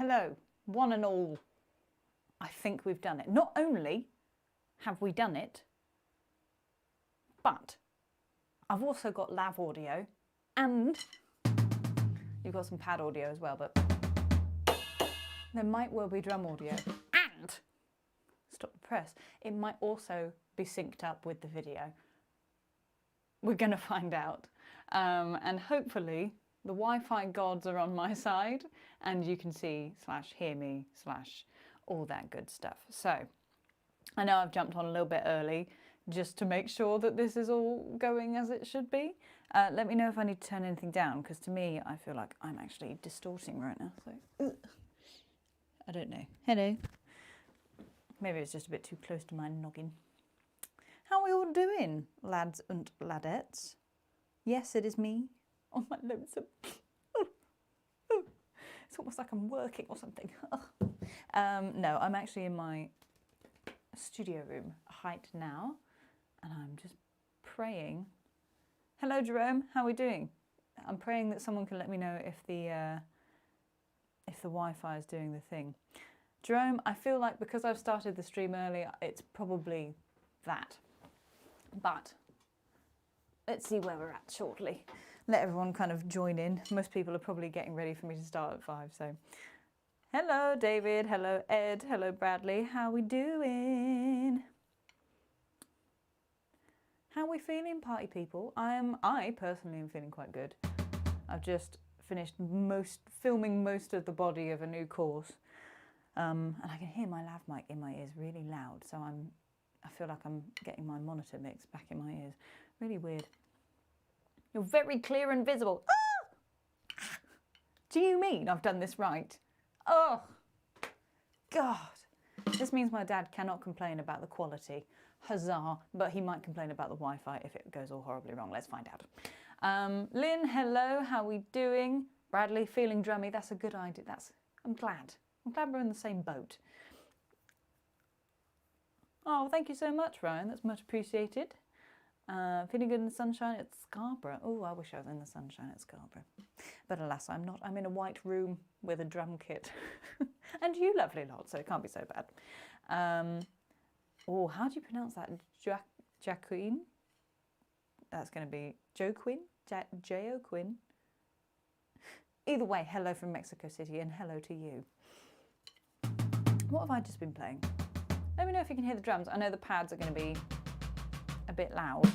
hello, one and all. I think we've done it. Not only have we done it, but I've also got lav audio and you've got some pad audio as well, but there might well be drum audio. And, stop the press, it might also be synced up with the video. We're going to find out. And hopefully the Wi-Fi gods are on my side and you can see / hear me / all that good stuff. So I know I've jumped on a little bit early just to make sure that this is all going as it should be. Let me know if I need to turn anything down, because to me I feel like I'm actually distorting right now. So I don't know. Hello. Maybe it's just a bit too close to my noggin. How are we all doing, lads and ladettes? Yes, it is me on my lonesome. It's almost like I'm working or something. No, I'm actually in my studio room height now, and I'm just praying. Hello, Jerome. How are we doing? I'm praying that someone can let me know if the Wi-Fi is doing the thing. Jerome, I feel like because I've started the stream early, it's probably that. But let's see where we're at shortly. Let everyone kind of join in. Most people are probably getting ready for me to start at 5, so. Hello, David. Hello, Ed. Hello, Bradley. How we doing? How are we feeling, party people? I personally am feeling quite good. I've just finished filming most of the body of a new course. And I can hear my lav mic in my ears really loud, so I feel like I'm getting my monitor mix back in my ears. Really weird. You're very clear and visible. Ah! Do you mean I've done this right? Oh, God. This means my dad cannot complain about the quality. Huzzah. But he might complain about the Wi-Fi if it goes all horribly wrong. Let's find out. Lynn, hello. How are we doing? Bradley, feeling drummy. That's a good idea. I'm glad. I'm glad we're in the same boat. Oh, thank you so much, Ryan. That's much appreciated. Feeling good in the sunshine at Scarborough. Oh, I wish I was in the sunshine at Scarborough. But alas, I'm not. I'm in a white room with a drum kit. And you lovely lot, so it can't be so bad. Oh, how do you pronounce that? Jaquin? That's going to be Joquin? Joquin? Either way, hello from Mexico City and hello to you. What have I just been playing? Let me know if you can hear the drums. I know the pads are going to be a bit loud.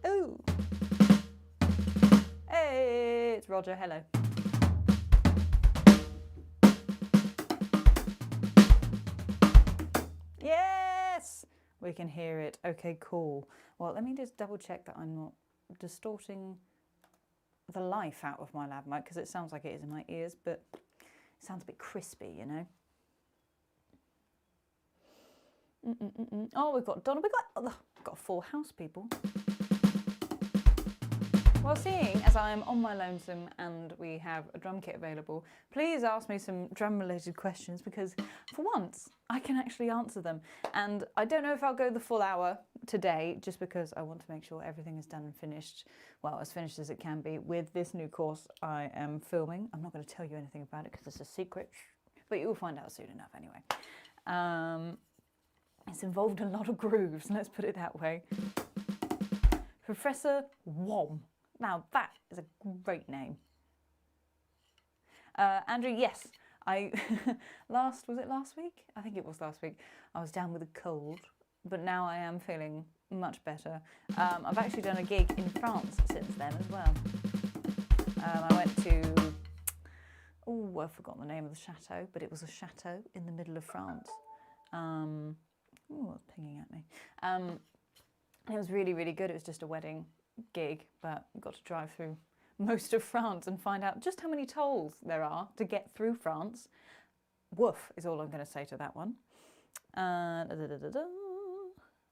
Ooh. Hey, it's Roger. Hello. Yes! We can hear it. Okay, cool. Well, let me just double check that I'm not distorting the life out of my lav mic, because it sounds like it is in my ears, but it sounds a bit crispy, you know. Oh, we've got Donna. We've got a full house, people. Well, seeing as I'm on my lonesome and we have a drum kit available, please ask me some drum-related questions, because for once I can actually answer them. And I don't know if I'll go the full hour today, just because I want to make sure everything is done and finished, well, as finished as it can be, with this new course I am filming. I'm not going to tell you anything about it because it's a secret, but you'll find out soon enough anyway. It's involved a lot of grooves, let's put it that way. Professor Wom. Now that is a great name. Andrew, yes, was it last week? I think it was last week. I was down with a cold, but now I am feeling much better. I've actually done a gig in France since then as well. I went to, oh, I've forgotten the name of the chateau, but it was a chateau in the middle of France. Oh, it's pinging at me. It was really, really good. It was just a wedding gig, but got to drive through most of France and find out just how many tolls there are to get through France. Woof is all I'm going to say to that one.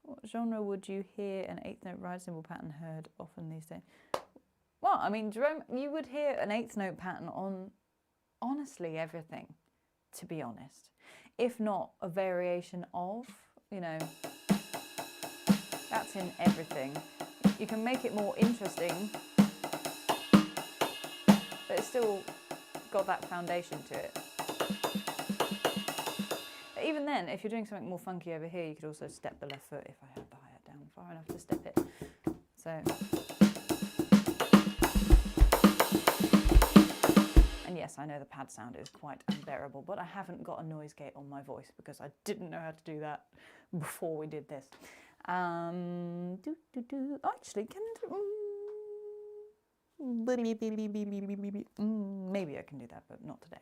What genre would you hear an 8th note ride cymbal pattern heard often these days? Well, I mean, Jerome, you would hear an 8th note pattern on honestly everything, to be honest. If not a variation of, you know, that's in everything. You can make it more interesting but it's still got that foundation to it. But even then, if you're doing something more funky over here, you could also step the left foot if I had the hi-hat down far enough to step it. So, and yes, I know the pad sound is quite unbearable, but I haven't got a noise gate on my voice because I didn't know how to do that before we did this. Actually, maybe I can do that, but not today.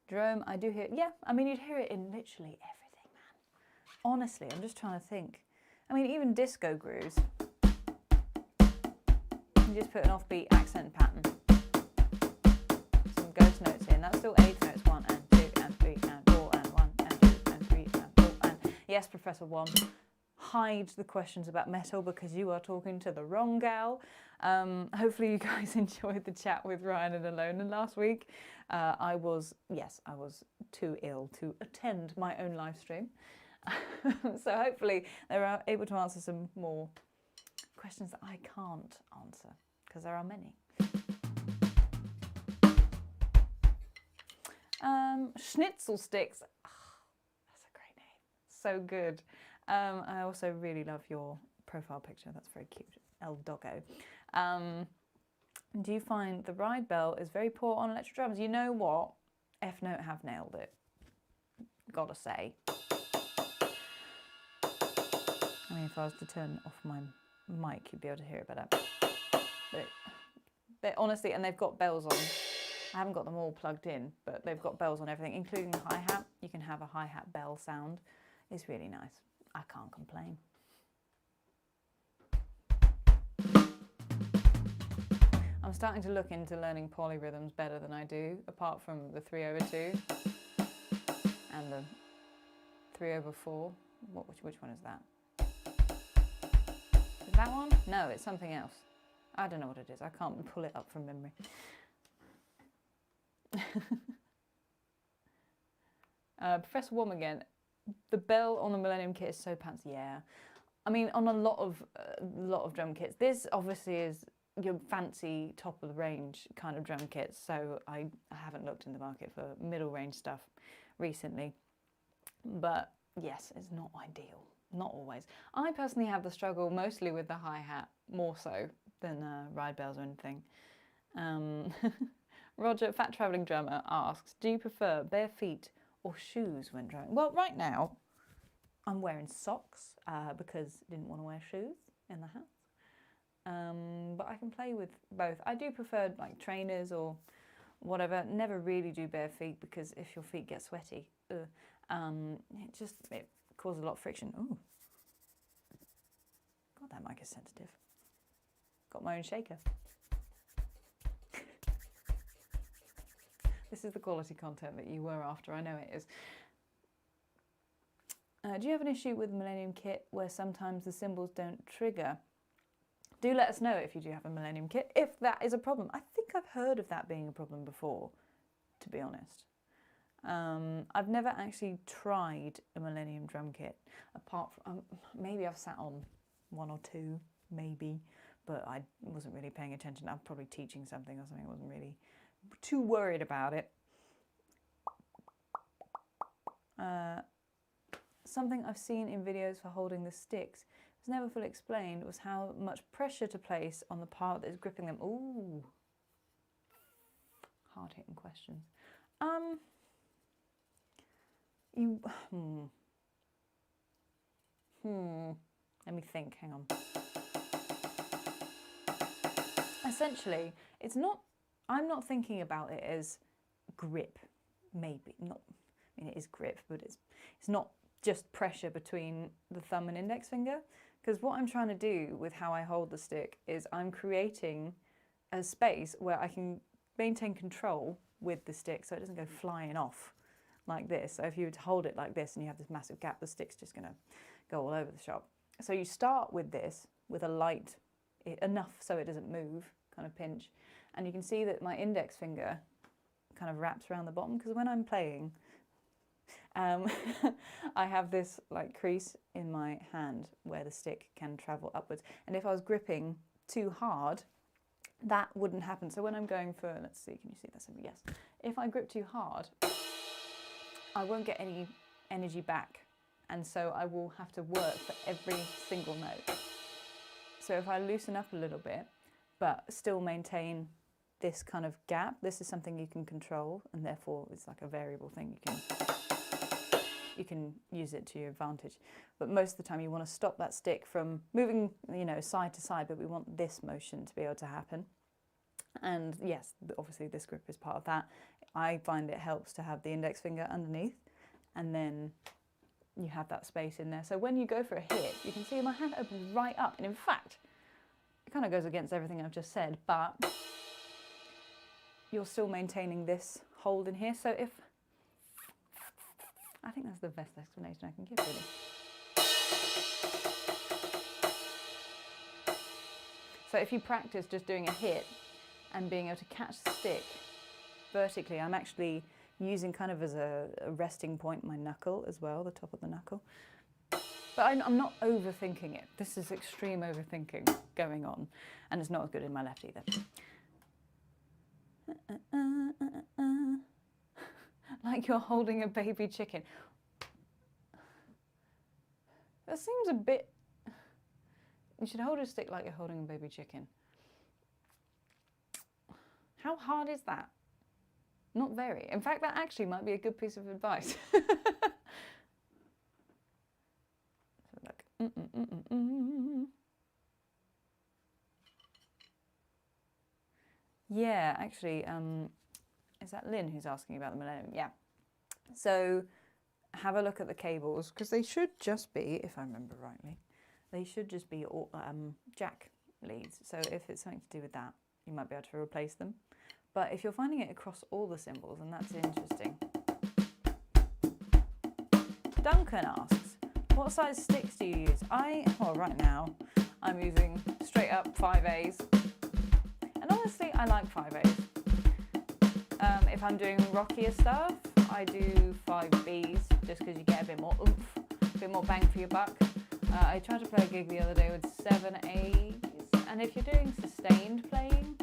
Jerome, I do hear, yeah, I mean, you'd hear it in literally everything, man. Honestly, I'm just trying to think. I mean, even disco grooves, you just put an offbeat accent pattern. Some ghost notes here, and that's still eighth notes, 1 and 2 and 3 and 4 and 1 and 2 and 3 and 4 and, yes, Professor One, hide the questions about metal because you are talking to the wrong gal. Hopefully you guys enjoyed the chat with Ryan and Alona last week. I was too ill to attend my own live stream. So hopefully they were able to answer some more questions that I can't answer, because there are many. Schnitzel sticks. Oh, that's a great name. So good. I also really love your profile picture. That's very cute. El Doggo. Do you find the ride bell is very poor on electric drums? You know what? F Note have nailed it. Gotta say. I mean, if I was to turn off my mic, you'd be able to hear it better. But honestly, and they've got bells on. I haven't got them all plugged in, but they've got bells on everything, including the hi-hat. You can have a hi-hat bell sound. It's really nice. I can't complain. I'm starting to look into learning polyrhythms better than I do, apart from the 3/2 and the 3/4. Which one is that? Is that one? No, it's something else. I don't know what it is. I can't pull it up from memory. Professor Wom again. The bell on the Millennium kit is so pants. Yeah, I mean on a lot of drum kits. This obviously is your fancy top of the range kind of drum kits. So I haven't looked in the market for middle range stuff recently. But yes, it's not ideal. Not always. I personally have the struggle mostly with the hi-hat, more so than ride bells or anything. Roger, Fat Travelling Drummer, asks, do you prefer bare feet or shoes when drumming? Well, right now, I'm wearing socks because I didn't want to wear shoes in the house. But I can play with both. I do prefer like trainers or whatever. Never really do bare feet because if your feet get sweaty, it causes a lot of friction. Ooh. God, that mic is sensitive. Got my own shaker. This is the quality content that you were after, I know it is. Do you have an issue with the Millennium kit where sometimes the cymbals don't trigger? Do let us know if you do have a Millennium kit, if that is a problem. I think I've heard of that being a problem before, to be honest. I've never actually tried a Millennium drum kit, apart from, maybe I've sat on one or two, maybe, but I wasn't really paying attention. I'm probably teaching something or something. I wasn't really too worried about it. Something I've seen in videos for holding the sticks was never fully explained was how much pressure to place on the part that is gripping them. Ooh, hard-hitting questions. Let me think, hang on. Essentially, it's not, I'm not thinking about it as grip, maybe, not, I mean it is grip, but it's not just pressure between the thumb and index finger, because what I'm trying to do with how I hold the stick is I'm creating a space where I can maintain control with the stick so it doesn't go flying off like this. So if you were to hold it like this and you have this massive gap, the stick's just going to go all over the shop. So you start with this, with a light, enough so it doesn't move, kind of pinch. And you can see that my index finger kind of wraps around the bottom, because when I'm playing, I have this like crease in my hand where the stick can travel upwards. And if I was gripping too hard, that wouldn't happen. So when I'm going for, let's see, can you see this? Yes. If I grip too hard, I won't get any energy back. And so I will have to work for every single note. So if I loosen up a little bit, but still maintain this kind of gap, this is something you can control, and therefore it's like a variable thing. You can use it to your advantage. But most of the time you want to stop that stick from moving, you know, side to side, but we want this motion to be able to happen. And yes, obviously this grip is part of that. I find it helps to have the index finger underneath, and then you have that space in there. So when you go for a hit, you can see my hand opens right up. And in fact, it kind of goes against everything I've just said, but you're still maintaining this hold in here. So if, I think that's the best explanation I can give, really. So if you practice just doing a hit and being able to catch the stick vertically, I'm actually using kind of as a resting point my knuckle as well, the top of the knuckle. But I'm not overthinking it. This is extreme overthinking going on, and it's not as good in my left either. Like you're holding a baby chicken. That seems a bit... You should hold a stick like you're holding a baby chicken. How hard is that? Not very. In fact, that actually might be a good piece of advice. So like, Yeah, actually, is that Lynn who's asking about the millennium? Yeah. So have a look at the cables, because they should just be, if I remember rightly, they should just be jack leads. So if it's something to do with that, you might be able to replace them. But if you're finding it across all the symbols, and that's interesting. Duncan asks, what size sticks do you use? Well, right now, I'm using straight up 5As. And honestly, I like 5As. If I'm doing rockier stuff, I do 5Bs, just because you get a bit more oomph, a bit more bang for your buck. I tried to play a gig the other day with 7As, and if you're doing sustained playing,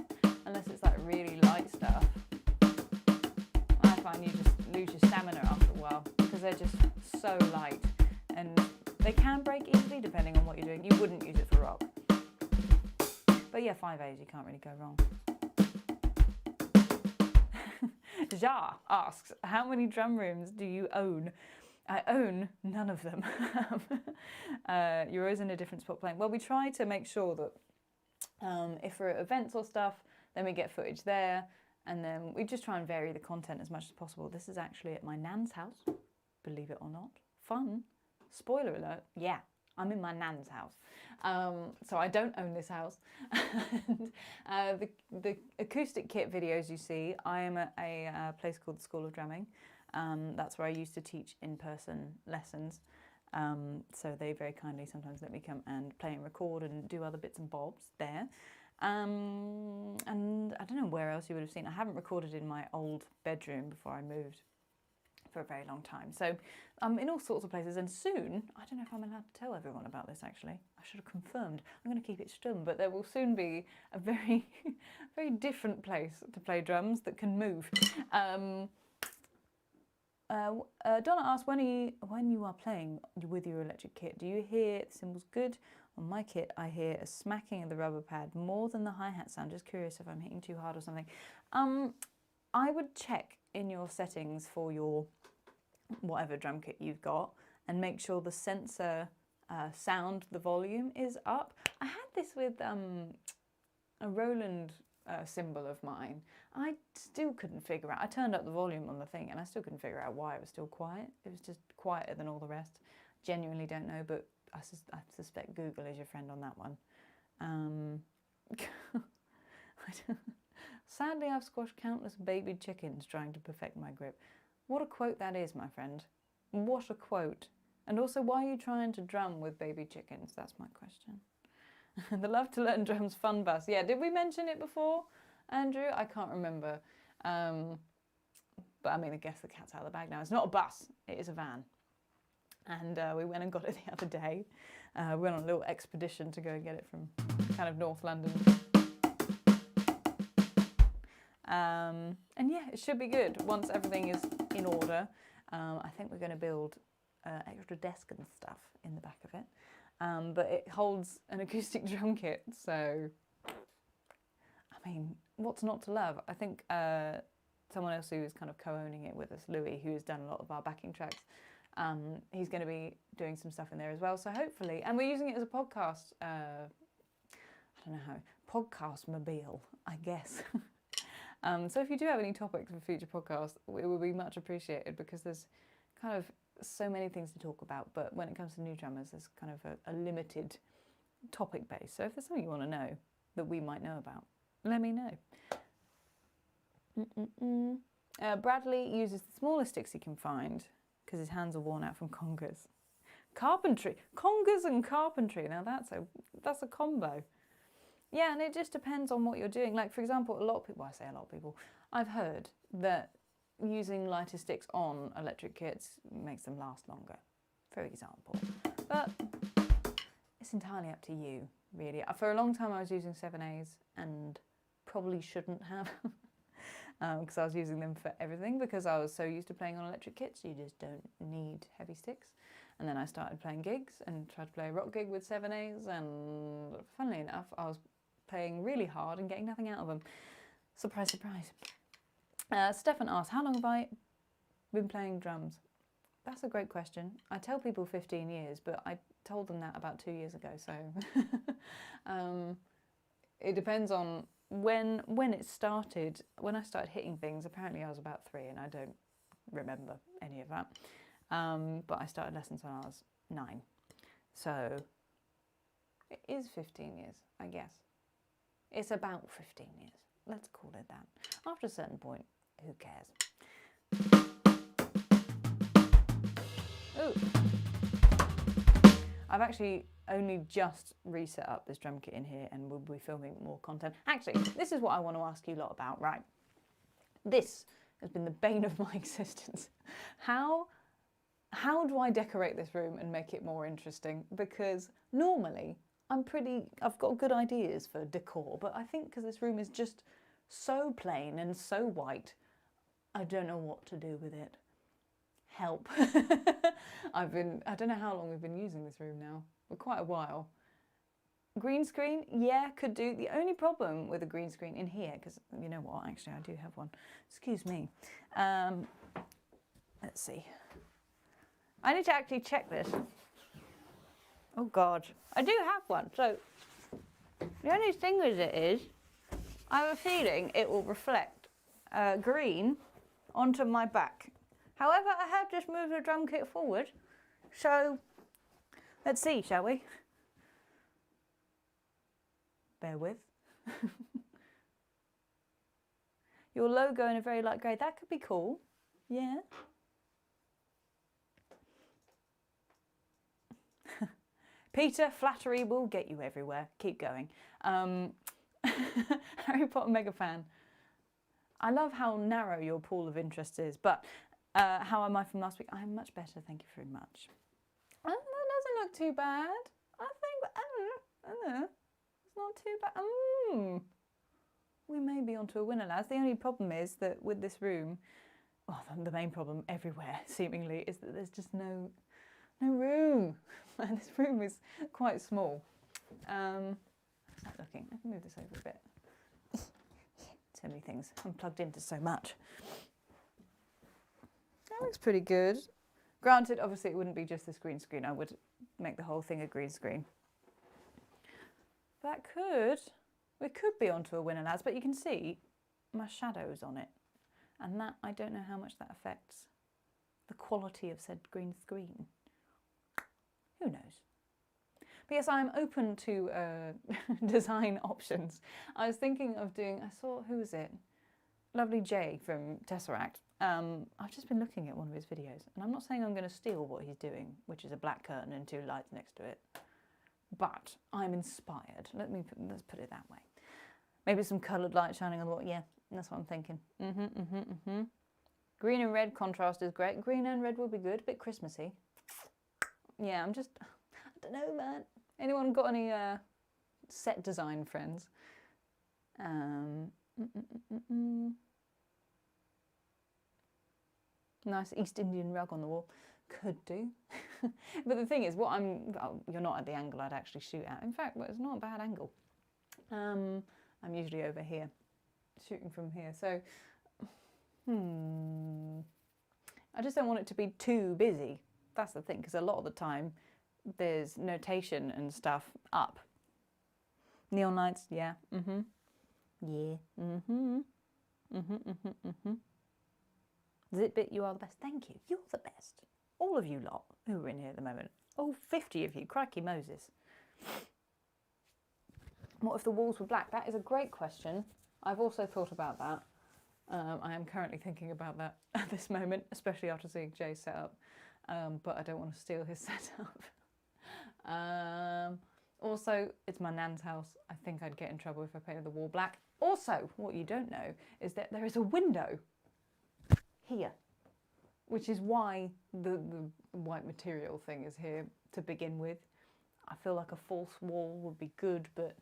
unless it's like really light stuff, I find you just lose your stamina after a while, because they're just so light, and they can break easily depending on what you're doing. You wouldn't use it for rock. But yeah, 5As, you can't really go wrong. Ja asks, how many drum rooms do you own? I own none of them. You're always in a different spot playing. Well, we try to make sure that if we're at events or stuff, then we get footage there, and then we just try and vary the content as much as possible. This is actually at my nan's house, believe it or not. Fun. Spoiler alert, yeah, I'm in my nan's house. So I don't own this house. And, the acoustic kit videos you see, I am at a place called the School of Drumming. That's where I used to teach in-person lessons. So they very kindly sometimes let me come and play and record and do other bits and bobs there. And I don't know where else you would have seen. I haven't recorded in my old bedroom before I moved for a very long time. So I'm in all sorts of places, and soon, I don't know if I'm allowed to tell everyone about this actually. I should have confirmed. I'm going to keep it stum, but there will soon be a very, very different place to play drums that can move. Donna asked, when you are playing with your electric kit, do you hear the cymbals good? On my kit, I hear a smacking of the rubber pad more than the hi-hat sound. Just curious if I'm hitting too hard or something. I would check in your settings for your whatever drum kit you've got and make sure the sensor sound, the volume is up. I had this with a Roland cymbal of mine. I still couldn't figure out, I turned up the volume on the thing and I still couldn't figure out why it was still quiet. It was just quieter than all the rest. Genuinely don't know, but I suspect Google is your friend on that one. Sadly, I've squashed countless baby chickens trying to perfect my grip. What a quote that is, my friend. What a quote. And also, why are you trying to drum with baby chickens? That's my question. The Love to Learn Drums Fun Bus. Yeah, did we mention it before, Andrew? I can't remember. But I mean, I guess the cat's out of the bag now. It's not a bus, it is a van. And we went and got it the other day. We went on a little expedition to go and get it from kind of North London. And yeah, it should be good once everything is in order. I think we're going to build extra desk and stuff in the back of it. But it holds an acoustic drum kit, so I mean, what's not to love? I think someone else who is kind of co-owning it with us, Louis, who's done a lot of our backing tracks, he's going to be doing some stuff in there as well. So hopefully, and we're using it as a podcast, I don't know how, podcast mobile, I guess. So if you do have any topics for future podcasts, it would be much appreciated, because there's kind of so many things to talk about, but when it comes to new drummers, there's kind of a limited topic base. So if there's something you want to know that we might know about, let me know. Bradley uses the smallest sticks he can find because his hands are worn out from congas. Carpentry, congas and carpentry. Now that's a combo. Yeah, and it just depends on what you're doing. Like, for example, a lot of people, I say a lot of people, I've heard that using lighter sticks on electric kits makes them last longer, for example. But it's entirely up to you, really. For a long time I was using 7As and probably shouldn't have, because I was using them for everything, because I was so used to playing on electric kits. You just don't need heavy sticks. And then I started playing gigs and tried to play a rock gig with 7As, and funnily enough, I was playing really hard and getting nothing out of them. Surprise, surprise. Stefan asks, how long have I been playing drums? That's a great question. I tell people 15 years, but I told them that about 2 years ago, so it depends on when it started. When I started hitting things, apparently I was about 3, and I don't remember any of that. But I started lessons when I was 9. So it is 15 years, I guess. It's about 15 years. Let's call it that. After a certain point, who cares? Ooh. I've actually only just reset up this drum kit in here, and we'll be filming more content. Actually, this is what I want to ask you a lot about, right? This has been the bane of my existence. How do I decorate this room and make it more interesting? Because normally I've got good ideas for decor, but I think because this room is just so plain and so white, I don't know what to do with it. Help. I don't know how long we've been using this room now, for quite a while. Green screen, yeah, could do. The only problem with a green screen in here, because you know what, actually I do have one. Excuse me. Let's see. I need to actually check this. Oh God, I do have one. So the only thing with it is, I have a feeling it will reflect green onto my back. However, I have just moved the drum kit forward. So let's see, shall we? Bear with. Your logo in a very light grey. That could be cool. Yeah. Peter, flattery will get you everywhere. Keep going. Harry Potter mega fan. I love how narrow your pool of interests is, but how am I from last week? I'm much better, thank you very much. That doesn't look too bad. I think, it's not too bad. We may be onto a winner, lads. The only problem is that with this room, well, the main problem everywhere, seemingly, is that there's just no room. And this room is quite small. How's that looking? I can move this over a bit. So many things. I'm plugged into so much. That looks pretty good. Granted, obviously it wouldn't be just this green screen. I would make the whole thing a green screen. We could be onto a winner, lads, but you can see my shadows on it. And that, I don't know how much that affects the quality of said green screen. Who knows? But yes, I'm open to design options. I was thinking of doing, who was it? Lovely Jay from Tesseract. I've just been looking at one of his videos, and I'm not saying I'm going to steal what he's doing, which is a black curtain and 2 lights next to it, but I'm inspired. Let's put it that way. Maybe some coloured light shining on the wall. Yeah, that's what I'm thinking. Green and red contrast is great. Green and red would be good, a bit Christmassy. yeah, I don't know, man. Anyone got any set design friends? Nice East Indian rug on the wall. Could do. But the thing is, you're not at the angle I'd actually shoot at. In fact, it's not a bad angle. I'm usually over here, shooting from here. So, I just don't want it to be too busy. That's the thing, because a lot of the time there's notation and stuff up. Neon lights, yeah, yeah, Zitbit, you are the best. Thank you. You're the best. All of you lot who are in here at the moment. Oh, 50 of you. Crikey Moses. What if the walls were black? That is a great question. I've also thought about that. I am currently thinking about that at this moment, especially after seeing Jay's setup. But I don't want to steal his setup. Also, it's my nan's house. I think I'd get in trouble if I painted the wall black. Also, what you don't know is that there is a window here, which is why the white material thing is here to begin with. I feel like a false wall would be good, but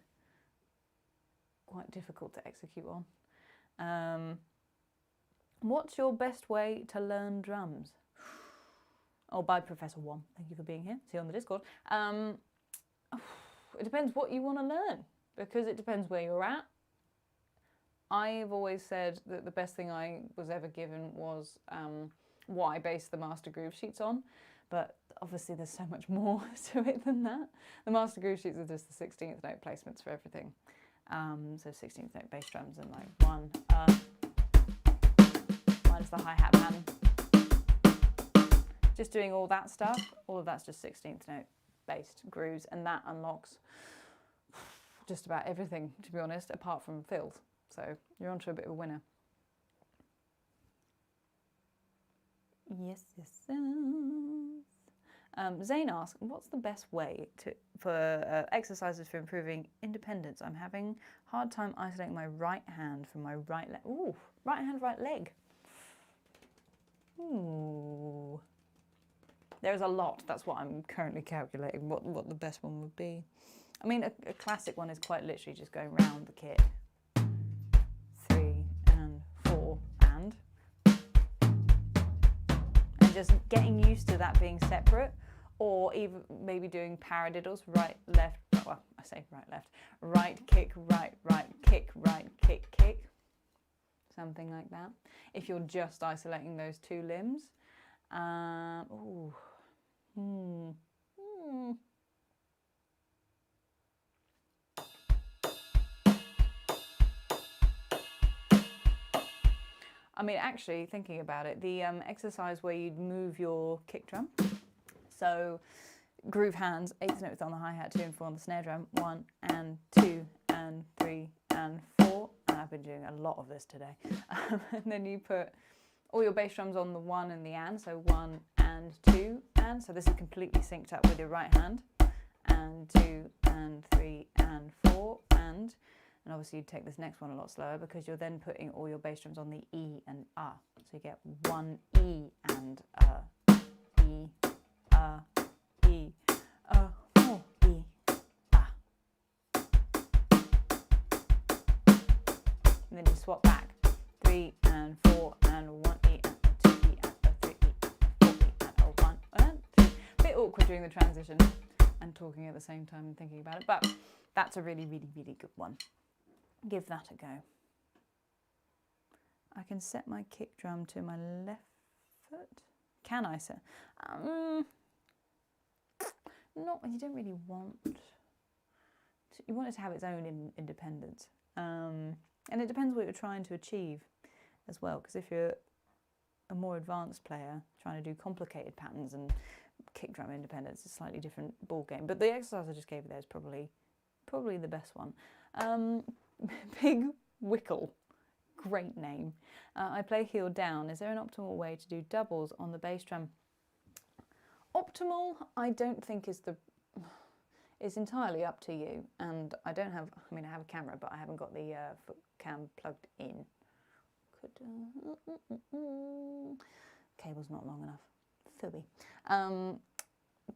quite difficult to execute on. What's your best way to learn drums? Oh, bye, Professor One. Thank you for being here. See you on the Discord. It depends what you want to learn, because it depends where you're at. I've always said that the best thing I was ever given was what I based the master groove sheets on, but obviously there's so much more to it than that. The master groove sheets are just the 16th note placements for everything. So 16th note bass drums and like one minus the hi-hat pattern. Just doing all that stuff, all of that's just 16th note based grooves, and that unlocks just about everything, to be honest, apart from fills. So you're onto a bit of a winner. Yes, yes, yes. Zane asks, what's the best way for exercises for improving independence? I'm having a hard time isolating my right hand from my right leg. Ooh, right hand, right leg. Ooh. There's a lot. That's what I'm currently calculating, what the best one would be. I mean, a classic one is quite literally just going round the kit. 3 and 4 and just getting used to that being separate, or even maybe doing paradiddles, right, left, well, I say right, left, right, kick, right, kick, right, kick, something like that. If you're just isolating those two limbs. I mean, actually, thinking about it, the exercise where you'd move your kick drum, so groove hands, 8th notes on the hi-hat, 2 and 4 on the snare drum, 1 and 2 and 3 and 4, and I've been doing a lot of this today. And then you put all your bass drums on the 1 and the and, so 1 and 2 and, so this is completely synced up with your right hand, and 2 and 3 and 4 and obviously you take this next one a lot slower because you're then putting all your bass drums on the E and A. So you get 1 E and E, E, 4 E, A. And then you swap back, 3 and 4 and 1 E and 2 E and 3 E and 4 E and 1 and 2. Bit awkward doing the transition and talking at the same time and thinking about it, but that's a really, really, really good one. Give that a go. I can set my kick drum to my left foot. Can I set? Not. You don't really want. You want it to have its own independence, and it depends what you're trying to achieve, as well. Because if you're a more advanced player trying to do complicated patterns and kick drum independence, it's a slightly different ball game. But the exercise I just gave you there is probably the best one. Big Wickle, great name. I play heel down. Is there an optimal way to do doubles on the bass drum? Optimal, I don't think is it's entirely up to you. And I don't have, I mean, I have a camera, but I haven't got the foot cam plugged in. Cable's not long enough. Philby.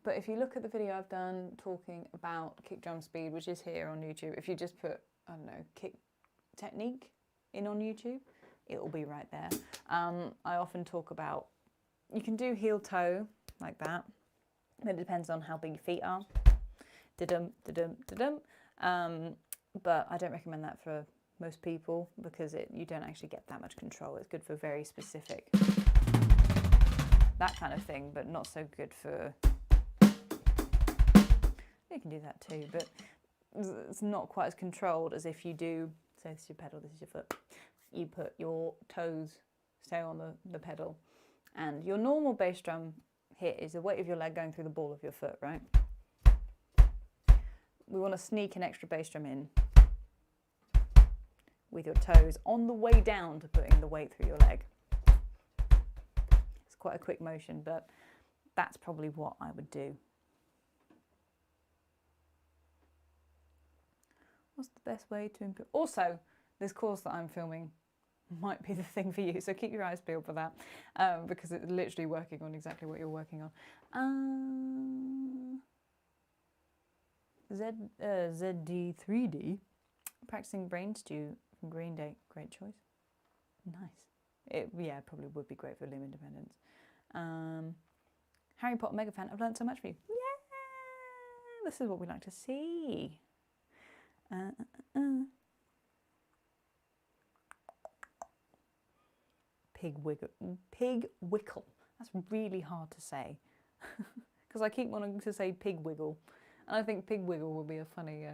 But if you look at the video I've done talking about kick drum speed, which is here on YouTube, if you just put, I don't know, kick technique in on YouTube, it will be right there. I often talk about, you can do heel toe like that. It depends on how big your feet are. Da-dum, da-dum, da-dum. But I don't recommend that for most people because you don't actually get that much control. It's good for very specific, that kind of thing, but not so good for, you can do that too, but it's not quite as controlled as if you do, so this is your pedal, this is your foot. You put your toes, stay on the pedal, and your normal bass drum hit is the weight of your leg going through the ball of your foot, right? We want to sneak an extra bass drum in with your toes on the way down to putting the weight through your leg. It's quite a quick motion, but that's probably what I would do. What's the best way to improve? Also, this course that I'm filming might be the thing for you, so keep your eyes peeled for that, because it's literally working on exactly what you're working on. ZD3D, practicing Brain Stew from Green Day, great choice. Nice. Yeah, probably would be great for Limb Independence. Harry Potter mega fan, I've learned so much from you. Yeah, this is what we like to see. Pig wickle. That's really hard to say because I keep wanting to say pig wiggle, and I think pig wiggle would be a funny,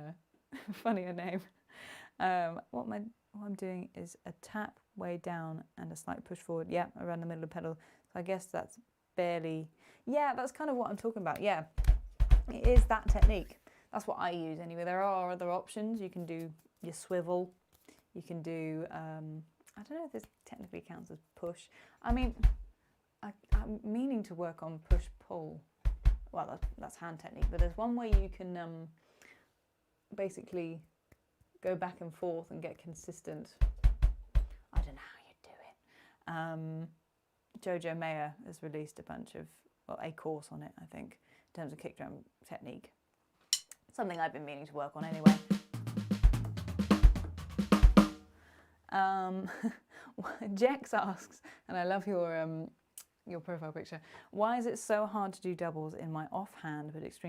funnier name. What I'm doing is a tap way down and a slight push forward. Yeah, around the middle of the pedal. So I guess that's barely. Yeah, that's kind of what I'm talking about. Yeah, it is that technique. That's what I use anyway. There are other options. You can do your swivel. You can do, I don't know if this technically counts as push. I mean, I'm meaning to work on push-pull. Well, that's hand technique. But there's one way you can basically go back and forth and get consistent. I don't know how you do it. Jojo Mayer has released a course on it, I think, in terms of kick drum technique. Something I've been meaning to work on anyway. Jex asks, and I love your profile picture, why is it so hard to do doubles in my offhand but it's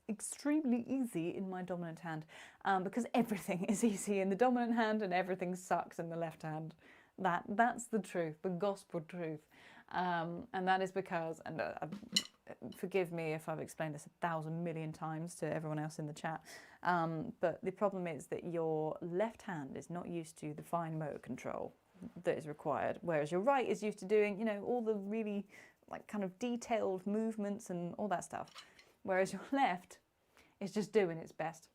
extremely easy in my dominant hand? Because everything is easy in the dominant hand and everything sucks in the left hand. That's the truth, the gospel truth. And that is because, and forgive me if I've explained this 1,000 million times to everyone else in the chat, but the problem is that your left hand is not used to the fine motor control that is required, whereas your right is used to doing, you know, all the really like kind of detailed movements and all that stuff, whereas your left is just doing its best.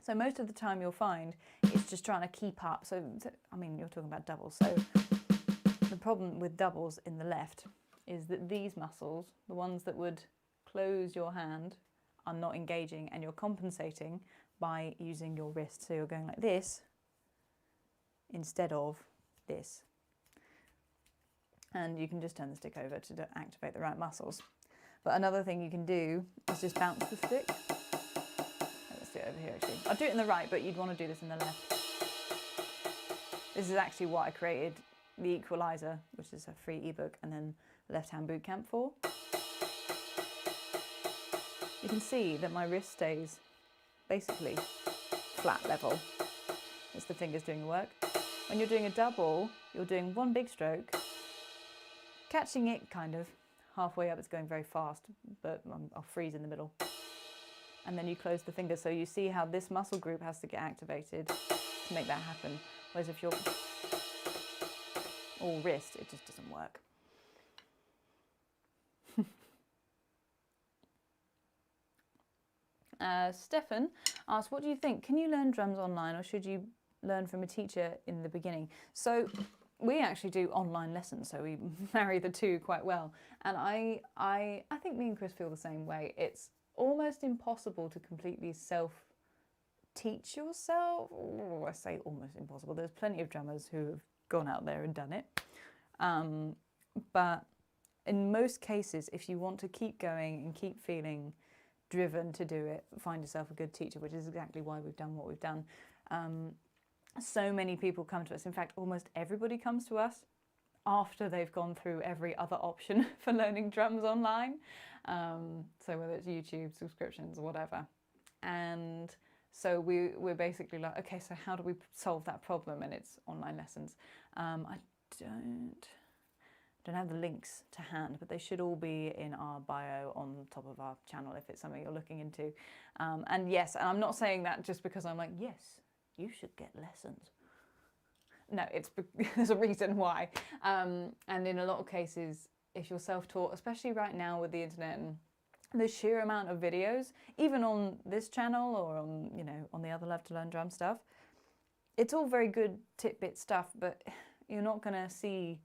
So most of the time you'll find it's just trying to keep up. So I mean, you're talking about doubles. So the problem with doubles in the left is that these muscles, the ones that would close your hand, are not engaging, and you're compensating by using your wrist. So you're going like this instead of this. And you can just turn the stick over to activate the right muscles. But another thing you can do is just bounce the stick. Let's do it over here actually. I'll do it in the right, but you'd want to do this in the left. This is actually what I created the Equalizer, which is a free ebook, and then Left Hand Bootcamp for. You can see that my wrist stays basically flat level. It's the fingers doing the work. When you're doing a double, you're doing one big stroke, catching it kind of halfway up. It's going very fast, but I'll freeze in the middle. And then you close the fingers. So you see how this muscle group has to get activated to make that happen. Whereas if you're all wrist, it just doesn't work. Stefan asks, what do you think? Can you learn drums online, or should you learn from a teacher in the beginning? So we actually do online lessons, so we marry the two quite well. And I think me and Chris feel the same way. It's almost impossible to completely self-teach yourself. Oh, I say almost impossible. There's plenty of drummers who have gone out there and done it. But in most cases, if you want to keep going and keep feeling driven to do it, find yourself a good teacher, which is exactly why we've done what we've done. So many people come to us. In fact, almost everybody comes to us after they've gone through every other option for learning drums online. So whether it's YouTube, subscriptions, or whatever. And so we're basically like, okay, so how do we solve that problem? And it's online lessons. I don't have the links to hand, but they should all be in our bio on top of our channel if it's something you're looking into. And yes, and I'm not saying that just because I'm like, yes, you should get lessons. No, there's a reason why. And in a lot of cases, if you're self-taught, especially right now with the internet and the sheer amount of videos, even on this channel or on, on the other Love to Learn Drum stuff, it's all very good tidbit stuff, but you're not going to see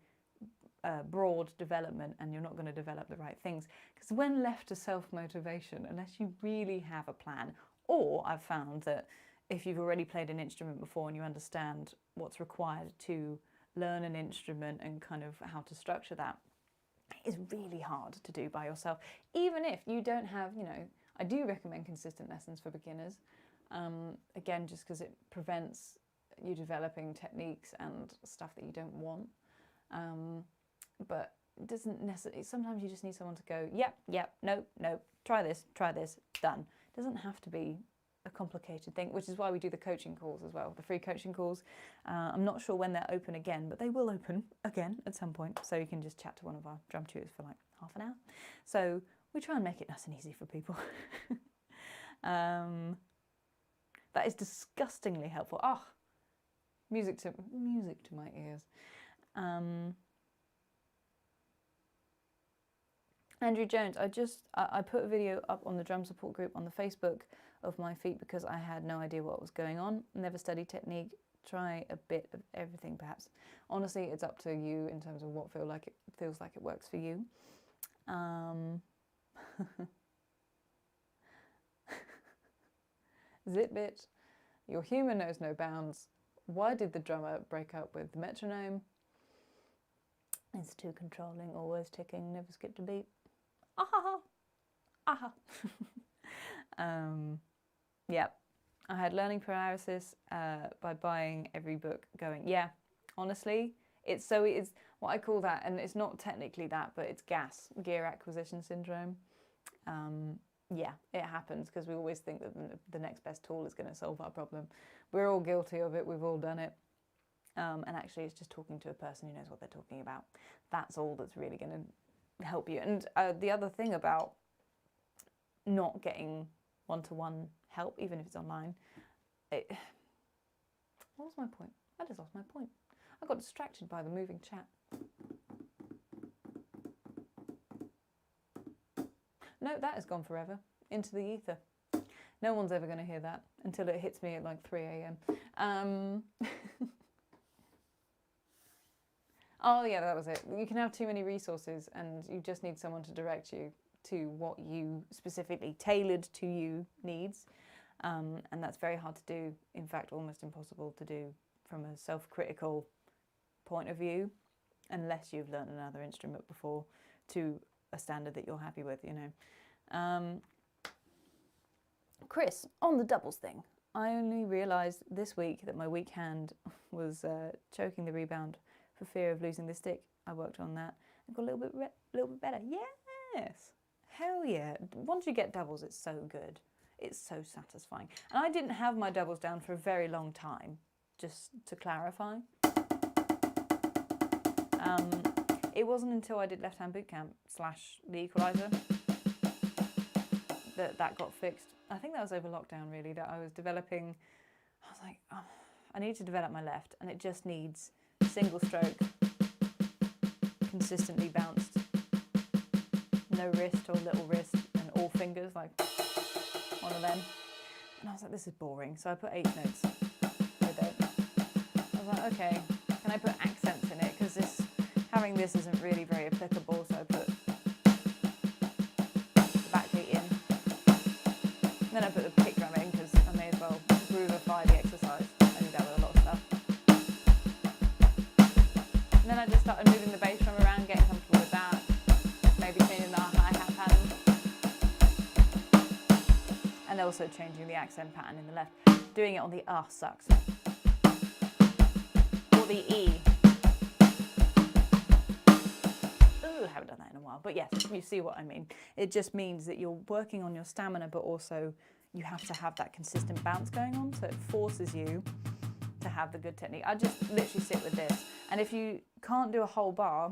broad development, and you're not going to develop the right things. Because when left to self-motivation, unless you really have a plan, or I've found that if you've already played an instrument before and you understand what's required to learn an instrument and kind of how to structure that, it's really hard to do by yourself. Even if you don't have, I do recommend consistent lessons for beginners. Again, just because it prevents you developing techniques and stuff that you don't want. But it doesn't necessarily, sometimes you just need someone to go, yep, nope, try this, done. It doesn't have to be a complicated thing, which is why we do the coaching calls as well, the free coaching calls. I'm not sure when they're open again, but they will open again at some point. So you can just chat to one of our drum tutors for like half an hour. So we try and make it nice and easy for people. That is disgustingly helpful. Oh, music to my ears. Andrew Jones, I put a video up on the drum support group on the Facebook of my feet because I had no idea what was going on. Never studied technique. Try a bit of everything, perhaps. Honestly, it's up to you in terms of what feels like it works for you. Zitbit, your humour knows no bounds. Why did the drummer break up with the metronome? It's too controlling, always ticking, never skipped a beat. Aha! Aha! Yeah, I had learning paralysis by buying every book going, yeah, honestly, it's what I call that, and it's not technically that, but it's gear acquisition syndrome. Yeah, it happens because we always think that the next best tool is going to solve our problem. We're all guilty of it, we've all done it. And actually it's just talking to a person who knows what they're talking about. That's all that's really going to help you. And the other thing about not getting one-to-one help, even if it's online, what was my point? I just lost my point. I got distracted by the moving chat. No, that has gone forever, into the ether. No one's ever going to hear that until it hits me at like 3 a.m. Oh yeah, that was it. You can have too many resources and you just need someone to direct you to what you specifically tailored to you needs. And that's very hard to do. In fact, almost impossible to do from a self-critical point of view, unless you've learned another instrument before to a standard that you're happy with, Chris, on the doubles thing, I only realised this week that my weak hand was choking the rebound for fear of losing the stick. I worked on that and got a little bit better. Yes, hell yeah. Once you get doubles, it's so good. It's so satisfying. And I didn't have my doubles down for a very long time, just to clarify. It wasn't until I did Left Hand Bootcamp / the Equalizer that got fixed. I think that was over lockdown, really, that I was developing. I was like, oh, I need to develop my left, and it just needs single stroke, consistently bounced, no wrist or little wrist, and all fingers, like one of them. And I was like, this is boring. So I put 8 notes with it. I was like, okay, can I put accents in it? Because having this isn't really very applicable. So I put the backbeat in. And then I put the kick drum in because I may as well groovify the exercise. I do that with a lot of stuff. And then I just started moving the bass drum around, getting comfortable with that. And also changing the accent pattern in the left. Doing it on the sucks. Or the E. Ooh, I haven't done that in a while. But yes, you see what I mean. It just means that you're working on your stamina, but also you have to have that consistent bounce going on. So it forces you to have the good technique. I just literally sit with this. And if you can't do a whole bar,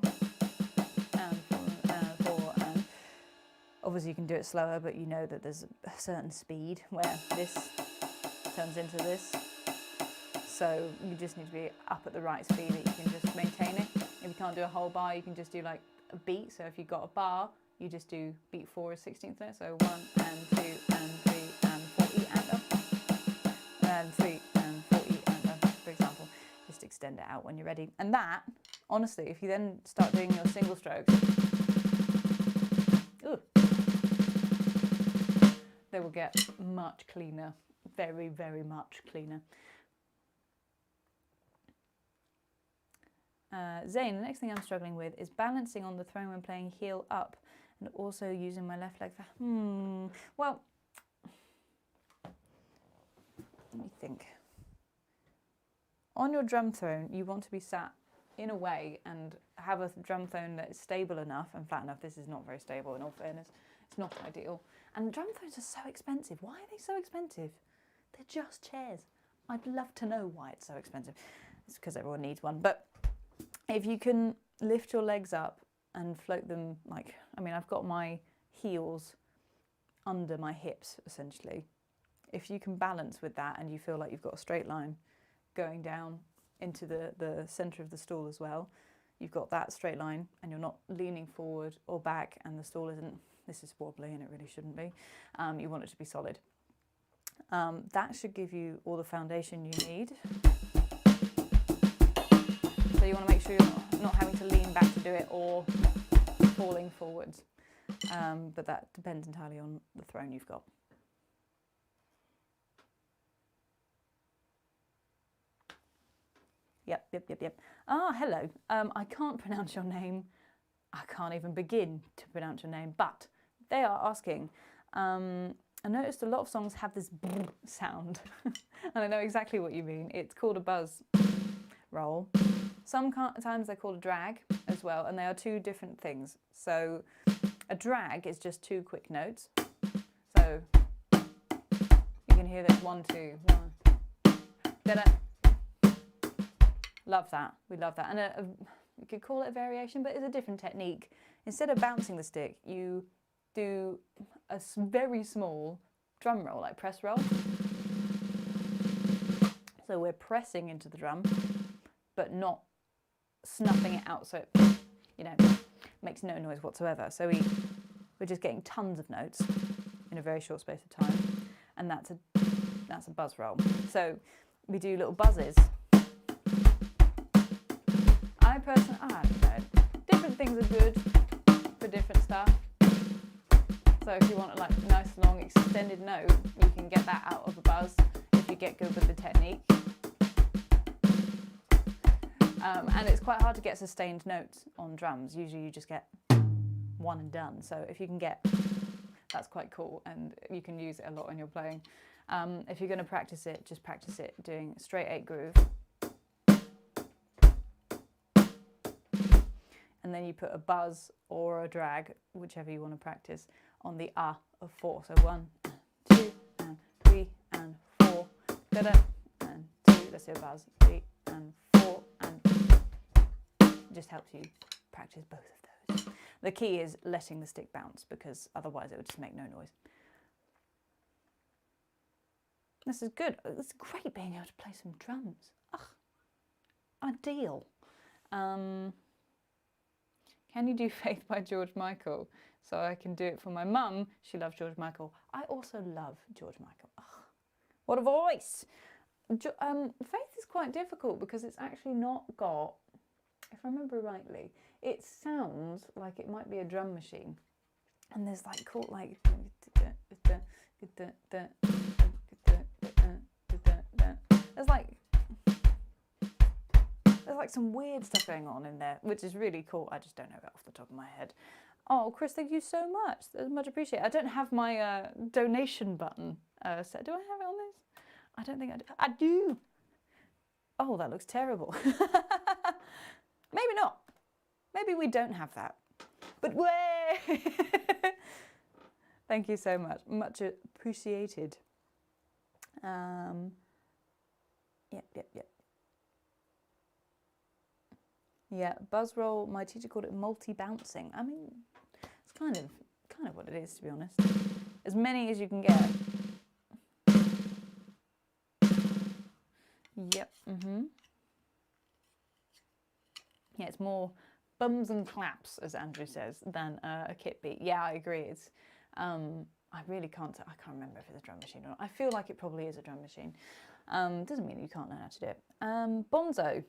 obviously you can do it slower, but you know that there's a certain speed where this turns into this. So you just need to be up at the right speed that you can just maintain it. If you can't do a whole bar, you can just do like a beat. So if you've got a bar, you just do beat 4 is 16th note. So 1 and 2 and 3 and 4 E and up. And 3 and 4 E and up, for example. Just extend it out when you're ready. And that, honestly, if you then start doing your single strokes, they will get much cleaner, very, very much cleaner. Zane, the next thing I'm struggling with is balancing on the throne when playing heel up and also using my left leg for... Well, let me think. On your drum throne, you want to be sat in a way and have a drum throne that is stable enough and flat enough. This is not very stable, in all fairness. It's not ideal. And drum thrones are so expensive. Why are they so expensive? They're just chairs. I'd love to know why it's so expensive. It's because everyone needs one. But if you can lift your legs up and float them like, I mean, I've got my heels under my hips, essentially. If you can balance with that and you feel like you've got a straight line going down into the centre of the stool as well, you've got that straight line and you're not leaning forward or back and the stool isn't, this is wobbly and it really shouldn't be. You want it to be solid. That should give you all the foundation you need. So you want to make sure you're not having to lean back to do it or falling forwards. But that depends entirely on the throne you've got. Yep. Ah, hello. I can't pronounce your name. I can't even begin to pronounce your name, but they are asking. I noticed a lot of songs have this sound, and I know exactly what you mean. It's called a buzz roll. Sometimes they're called a drag as well, and they are two different things. So a drag is just 2 quick notes. So you can hear this 1, 2, 1. Da-da. Love that. We love that. And you could call it a variation, but it's a different technique. Instead of bouncing the stick, you do a very small drum roll, like press roll. So we're pressing into the drum, but not snuffing it out so it, makes no noise whatsoever. So we're just getting tons of notes in a very short space of time, and that's a buzz roll. So we do little buzzes. I don't know. Different things are good for different stuff. So if you want a nice long extended note, you can get that out of a buzz if you get good with the technique. And it's quite hard to get sustained notes on drums. Usually you just get one and done. So if you can get, that's quite cool, and you can use it a lot when you're playing. If you're going to practice it, just practice it doing straight 8 groove. And then you put a buzz or a drag, whichever you want to practice, on the of 4. So 1, 2, and 3, and 4. Da-da, and 2. Let's do a buzz. 3, and 4, and it just helps you practice both of those. The key is letting the stick bounce, because otherwise it would just make no noise. This is good. It's great being able to play some drums. Ugh, ideal. Can you do Faith by George Michael? So I can do it for my mum. She loves George Michael. I also love George Michael. Ugh, what a voice! Faith is quite difficult because it's actually not got, if I remember rightly, it sounds like it might be a drum machine. And there's there's like some weird stuff going on in there, which is really cool. I just don't know it off the top of my head. Oh, Chris, thank you so much. That's much appreciated. I don't have my donation button set. Do I have it on this? I don't think I do. I do! Oh, that looks terrible. Maybe not. Maybe we don't have that. But way! Thank you so much. Much appreciated. Yep. Yeah, buzz roll, my teacher called it multi-bouncing. I mean, it's kind of what it is, to be honest. As many as you can get. Yep, Yeah, it's more bums and claps, as Andrew says, than a kit beat. Yeah, I agree. It's, I really can't remember if it's a drum machine or not. I feel like it probably is a drum machine. Doesn't mean you can't learn how to do it. Bonzo.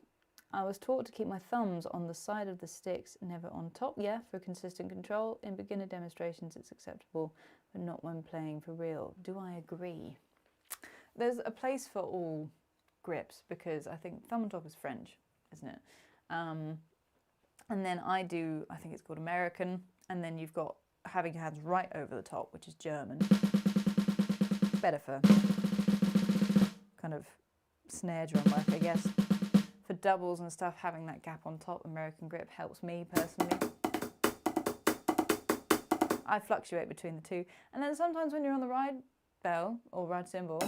I was taught to keep my thumbs on the side of the sticks, never on top. Yeah, for consistent control. In beginner demonstrations, it's acceptable, but not when playing for real. Do I agree? There's a place for all grips, because I think thumb on top is French, isn't it? And then I think it's called American, and then you've got having your hands right over the top, which is German. Better for kind of snare drum work, I guess. For doubles and stuff, having that gap on top, American grip, helps me personally. I fluctuate between the two. And then sometimes when you're on the ride bell or ride cymbal,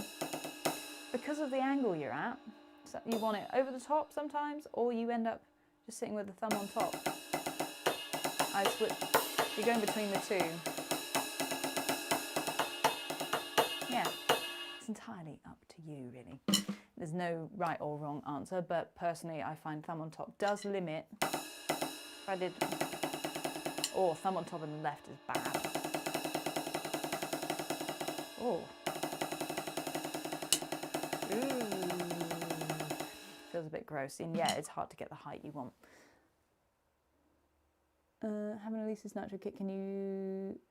because of the angle you're at, so you want it over the top sometimes, or you end up just sitting with the thumb on top. I switch. You're going between the two. Yeah, it's entirely up to you, really. There's no right or wrong answer, but personally I find thumb on top does limit. If I did, or thumb on top and left is bad. Oh. Ooh. Feels a bit gross. And yeah, it's hard to get the height you want. Having Elise's natural kit,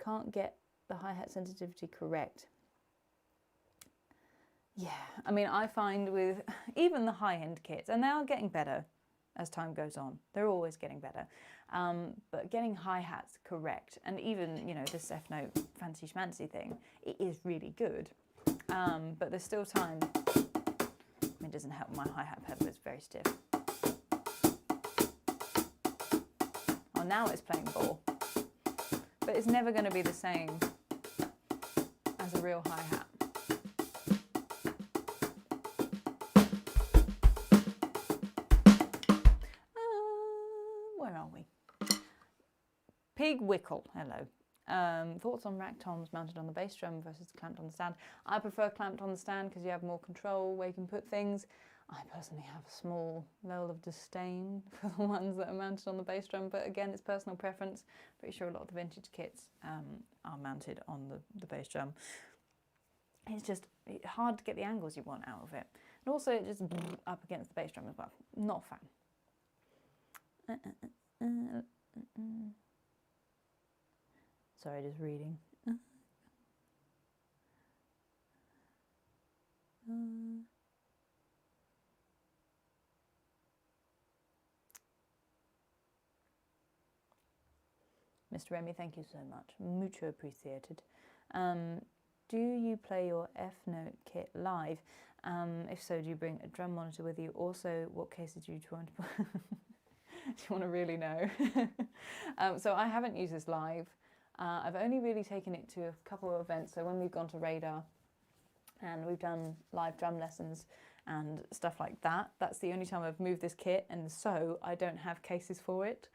can't get the hi-hat sensitivity correct. Yeah, I mean, I find with even the high-end kits, and they are getting better as time goes on. They're always getting better. But getting hi-hats correct, and even, you know, this F-note fancy schmancy thing, it is really good. But there's still time. I mean, it doesn't help my hi-hat pedal, it's very stiff. Oh, now it's playing ball. But it's never going to be the same as a real hi-hat. Where are we? Pig Wickle, hello. Thoughts on rack toms mounted on the bass drum versus clamped on the stand? I prefer clamped on the stand because you have more control where you can put things. I personally have a small level of disdain for the ones that are mounted on the bass drum, but again, it's personal preference. Pretty sure a lot of the vintage kits are mounted on the bass drum. It's just hard to get the angles you want out of it. And also it just up against the bass drum as well. Not a fan. Sorry, just reading. Mr. Remy, thank you so much. Mucho appreciated. Do you play your F-note kit live? If so, do you bring a drum monitor with you? Also, what cases do you want to put? Do you want to really know? So I haven't used this live. I've only really taken it to a couple of events. So when we've gone to Radar and we've done live drum lessons and stuff like that, that's the only time I've moved this kit, and so I don't have cases for it.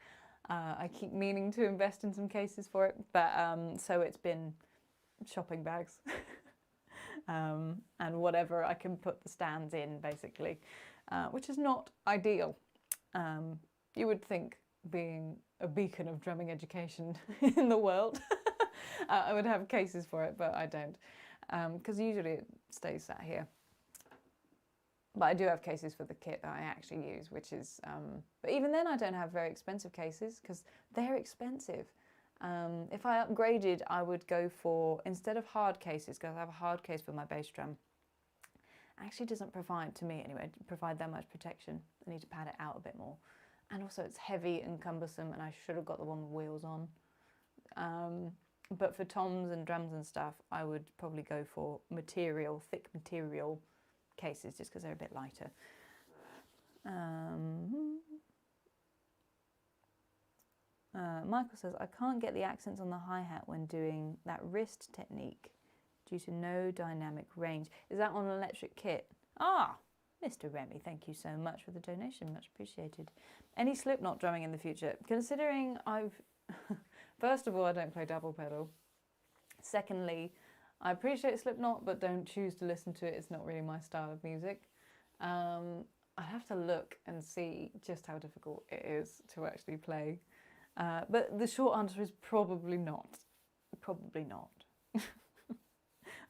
I keep meaning to invest in some cases for it, but so it's been shopping bags and whatever I can put the stands in, basically, which is not ideal. You would think, being a beacon of drumming education in the world, I would have cases for it, but I don't, because usually it stays sat here. But I do have cases for the kit that I actually use, which is, but even then I don't have very expensive cases because they're expensive. If I upgraded, I would go for, instead of hard cases, because I have a hard case for my bass drum, actually doesn't provide, to me anyway, provide that much protection. I need to pad it out a bit more. And also it's heavy and cumbersome, and I should have got the one with wheels on. But for toms and drums and stuff, I would probably go for material, thick material cases, just because they're a bit lighter. Michael says, I can't get the accents on the hi-hat when doing that wrist technique due to no dynamic range. Is that on an electric kit? Ah, Mr. Remy, thank you so much for the donation, much appreciated. Any Slipknot drumming in the future? Considering I've... First of all, I don't play double pedal. Secondly, I appreciate Slipknot, but don't choose to listen to it. It's not really my style of music. I'd have to look and see just how difficult it is to actually play. But the short answer is probably not. Probably not.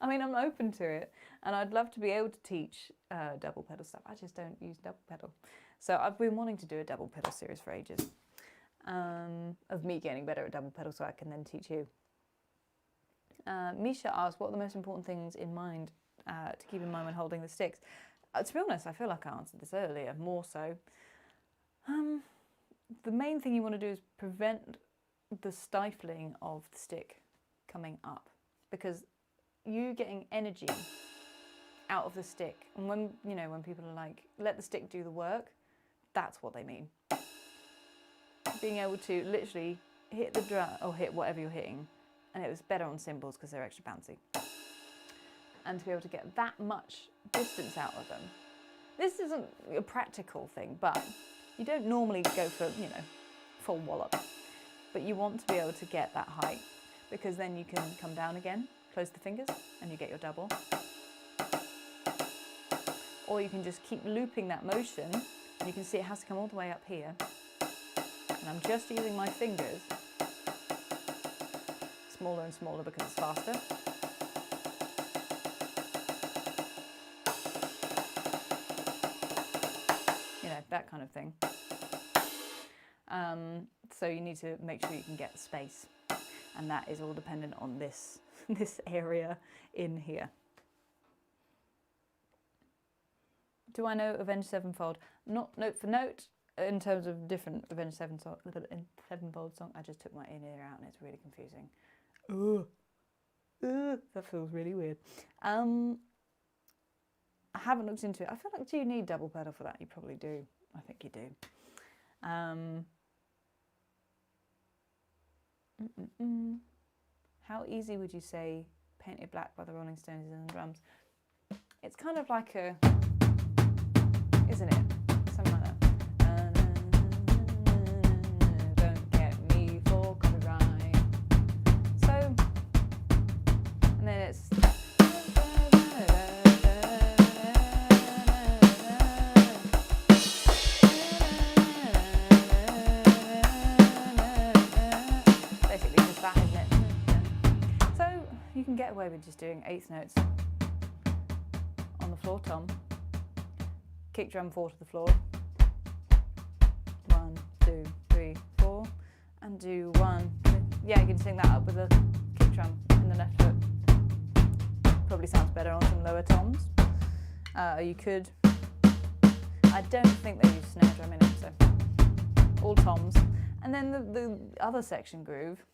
I mean, I'm open to it, and I'd love to be able to teach double pedal stuff. I just don't use double pedal. So I've been wanting to do a double pedal series for ages, of me getting better at double pedal so I can then teach you. Misha asked, what are the most important things in mind to keep in mind when holding the sticks? To be honest, I feel like I answered this earlier, more so. The main thing you want to do is prevent the stifling of the stick coming up, because you getting energy out of the stick, and when people are like, let the stick do the work, that's what they mean. Being able to literally hit the drum or hit whatever you're hitting, and it was better on cymbals because they're extra bouncy, and to be able to get that much distance out of them. This isn't a practical thing, but you don't normally go for, full wallop, but you want to be able to get that height, because then you can come down again, close the fingers, and you get your double. Or you can just keep looping that motion, and you can see it has to come all the way up here. And I'm just using my fingers, smaller and smaller because it's faster. That kind of thing. So you need to make sure you can get space, and that is all dependent on this area in here. Do I know Avenged Sevenfold? Not note for note in terms of different Avenged Sevenfold song. I just took my in ear out and it's really confusing. That feels really weird. I haven't looked into it. I feel like, do you need double pedal for that? You probably do. I think you do. How easy would you say Painted Black by the Rolling Stones is on the drums? It's kind of like a, isn't it? Something like that. Don't get me for copyright. So, and then it's, you can get away with just doing eighth notes on the floor tom, kick drum 4 to the floor, 1, 2, 3, 4, and do 1, 2. Yeah, you can sing that up with a kick drum in the left foot. Probably sounds better on some lower toms. You could, I don't think they use snare drum in it, so all toms. And then the other section groove,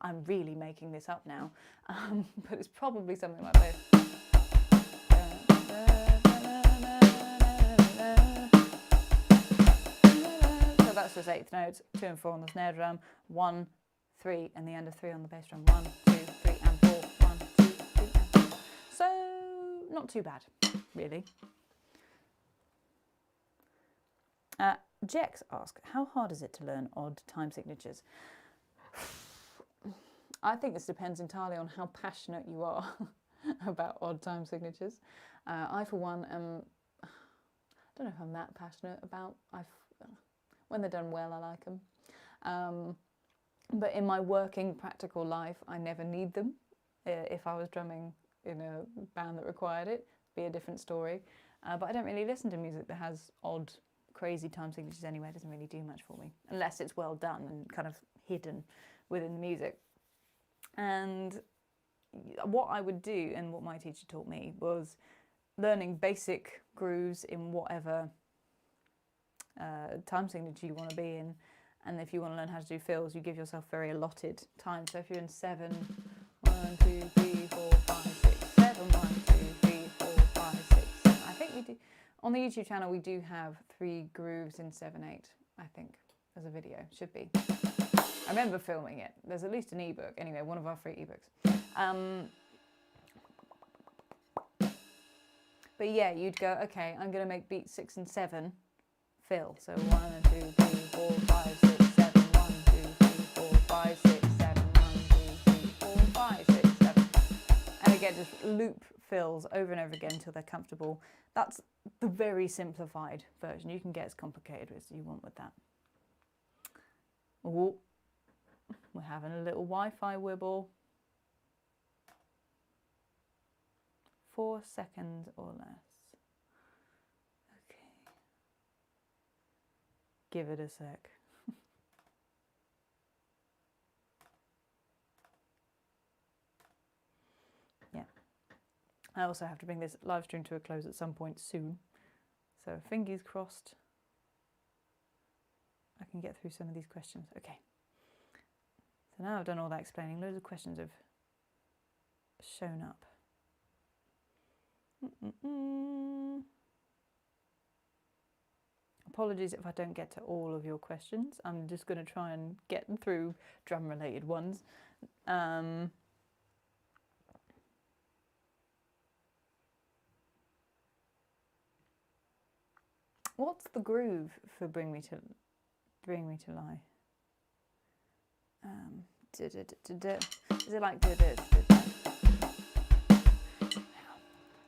I'm really making this up now, but it's probably something like this. So that's just eighth notes, 2 and 4 on the snare drum, 1, 3, and the end of 3 on the bass drum, 1, 2, 3, and 4, 1, 2, 3, and 4. So, not too bad, really. Jex asks, how hard is it to learn odd time signatures? I think this depends entirely on how passionate you are about odd time signatures. I, for one, I don't know if I'm that passionate about. When they're done well, I like them. But in my working, practical life, I never need them. If I was drumming in a band that required it, it'd be a different story. But I don't really listen to music that has odd, crazy time signatures anyway. It doesn't really do much for me, unless it's well done and kind of hidden within the music. And what I would do, and what my teacher taught me, was learning basic grooves in whatever time signature you want to be in, And if you want to learn how to do fills, you give yourself very allotted time. So if you're in 7, 1, 2, 3, 4, 5, 6, 7, 1, 2, 3, 4, 5, 6, 7. I think we do, on the YouTube channel, we do have 3 grooves in 7, 8, I think, as a video, should be. I remember filming it. There's at least an ebook. Anyway, one of our free ebooks. But yeah, you'd go, okay, I'm going to make beats 6 and 7 fill. So 1, 2, 3, 4, 5, 6, 7, 1, 2, 3, 4, 5, 6, 7, 1, 2, 3, 4, 5, 6, 7. And again, just loop fills over and over again until they're comfortable. That's the very simplified version. You can get as complicated as you want with that. Oh, we're having a little Wi-Fi wibble. 4 seconds or less. Okay. Give it a sec. Yeah. I also have to bring this live stream to a close at some point soon. So fingers crossed I can get through some of these questions. Okay. So now I've done all that explaining, loads of questions have shown up. Apologies if I don't get to all of your questions. I'm just going to try and get through drum-related ones. What's the groove for Bring Me to Life? Is it like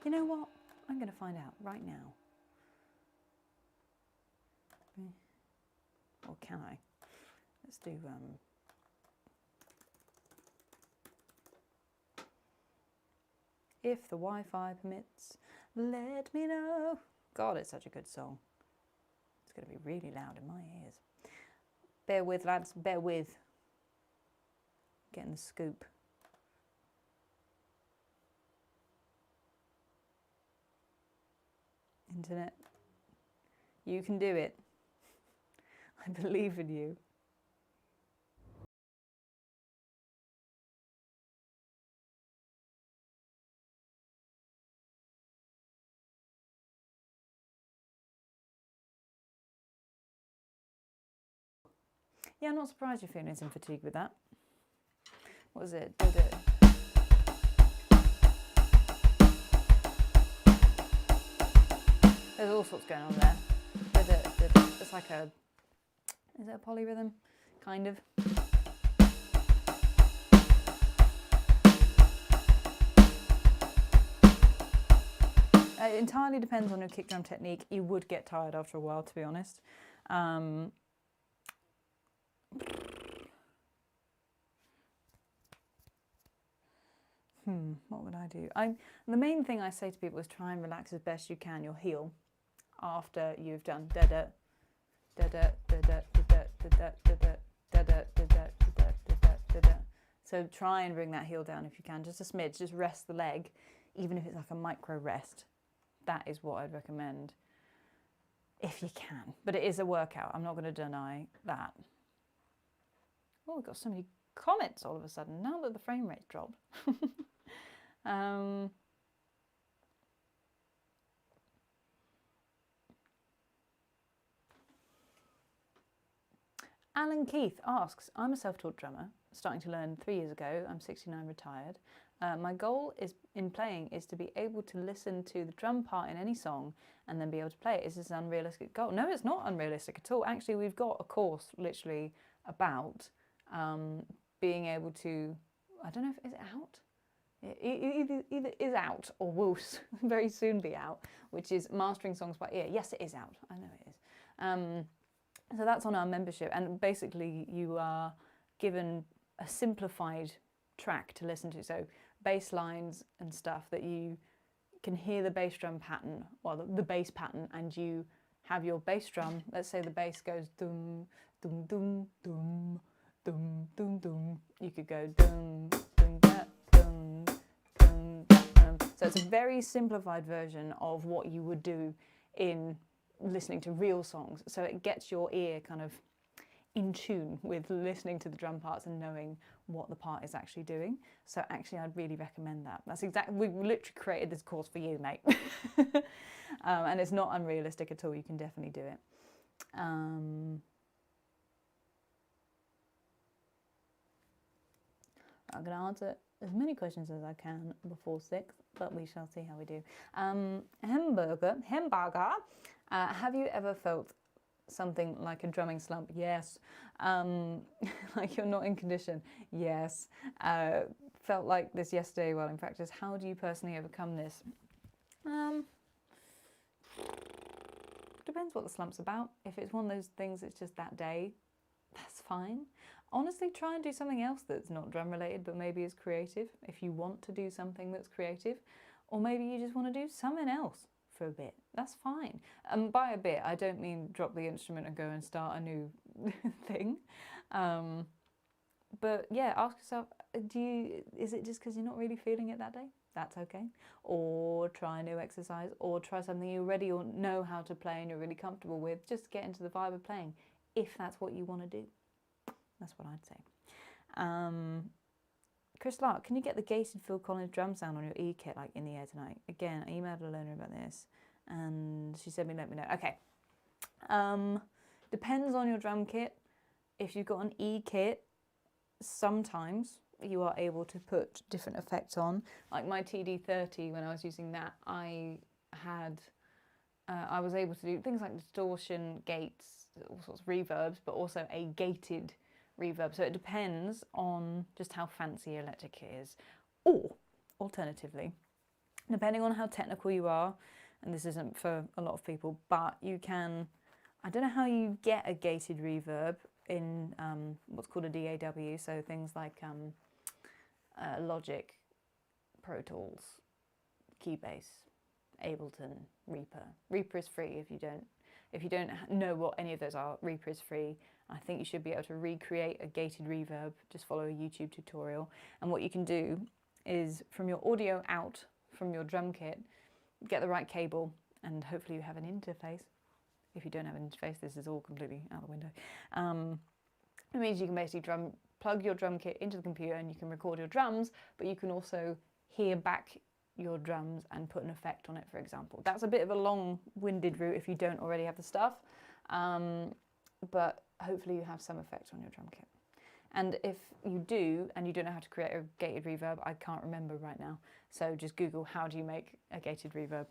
You know what? I'm going to find out right now. Or can I? Let's do If the Wi-Fi permits, let me know. God, it's such a good song. It's going to be really loud in my ears. Bear with, lads, bear with. Getting the scoop. Internet, you can do it. I believe in you. Yeah, I'm not surprised you're feeling some fatigue with that. What was it? Did it? There's all sorts going on there. It's like a, is it a polyrhythm? Kind of. It entirely depends on your kick drum technique. You would get tired after a while, to be honest. What would I do? The main thing I say to people is try and relax as best you can your heel after you've done da da da da da da da da da da da da da da. So try and bring that heel down if you can, just a smidge. Just rest the leg, even if it's like a micro rest. That is what I'd recommend if you can. But it is a workout. I'm not going to deny that. Oh, we've got so many comments all of a sudden now that the frame rate's dropped. Alan Keith asks, I'm a self-taught drummer, starting to learn 3 years ago. I'm 69, retired. My goal in playing is to be able to listen to the drum part in any song and then be able to play it. Is this an unrealistic goal? No, it's not unrealistic at all. Actually, we've got a course literally about being able to, I don't know if, is it out? It either is out or will very soon be out, which is mastering songs by ear. Yes, it is out. I know it is. So that's on our membership, and basically you are given a simplified track to listen to. So bass lines and stuff that you can hear the bass drum pattern, well, the bass pattern, and you have your bass drum. Let's say the bass goes dum dum dum dum dum dum dum. You could go dum dum da, dum dum da. So it's a very simplified version of what you would do in listening to real songs. So it gets your ear kind of in tune with listening to the drum parts and knowing what the part is actually doing. So actually I'd really recommend that. That's exactly, we literally created this course for you, mate. And it's not unrealistic at all. You can definitely do it. I'm going to answer as many questions as I can before 6, but we shall see how we do. Hamburger, have you ever felt something like a drumming slump? Yes. Like you're not in condition? Yes. Felt like this yesterday while in practice. How do you personally overcome this? Depends what the slump's about. If it's one of those things it's just that day, that's fine. Honestly, try and do something else that's not drum related, but maybe is creative. If you want to do something that's creative, or maybe you just want to do something else for a bit, that's fine. And by a bit, I don't mean drop the instrument and go and start a new thing. But yeah, ask yourself, is it just because you're not really feeling it that day? That's okay. Or try a new exercise, or try something you already know how to play and you're really comfortable with. Just get into the vibe of playing, if that's what you want to do. That's what I'd say. Chris Lark, can you get the gated Phil Collins drum sound on your E-kit like In the Air Tonight? Again, I emailed a learner about this and she said let me know. Okay. Depends on your drum kit. If you've got an E-kit, sometimes you are able to put different effects on. Like my TD30, when I was using that, I was able to do things like distortion, gates, all sorts of reverbs, but also a gated reverb. So it depends on just how fancy your electric kit is. Or, alternatively, depending on how technical you are, and this isn't for a lot of people, but you can, I don't know how you get a gated reverb in what's called a DAW, so things like Logic, Pro Tools, Keybase, Ableton, Reaper. Reaper is free if you don't know what any of those are. Reaper is free. I think you should be able to recreate a gated reverb. Just follow a YouTube tutorial. And what you can do is from your audio out from your drum kit, get the right cable, and hopefully you have an interface. If you don't have an interface, this is all completely out the window. It means you can basically plug your drum kit into the computer and you can record your drums, but you can also hear back your drums and put an effect on it, for example. That's a bit of a long-winded route if you don't already have the stuff, but hopefully you have some effect on your drum kit. And if you do, and you don't know how to create a gated reverb, I can't remember right now, so just Google how do you make a gated reverb.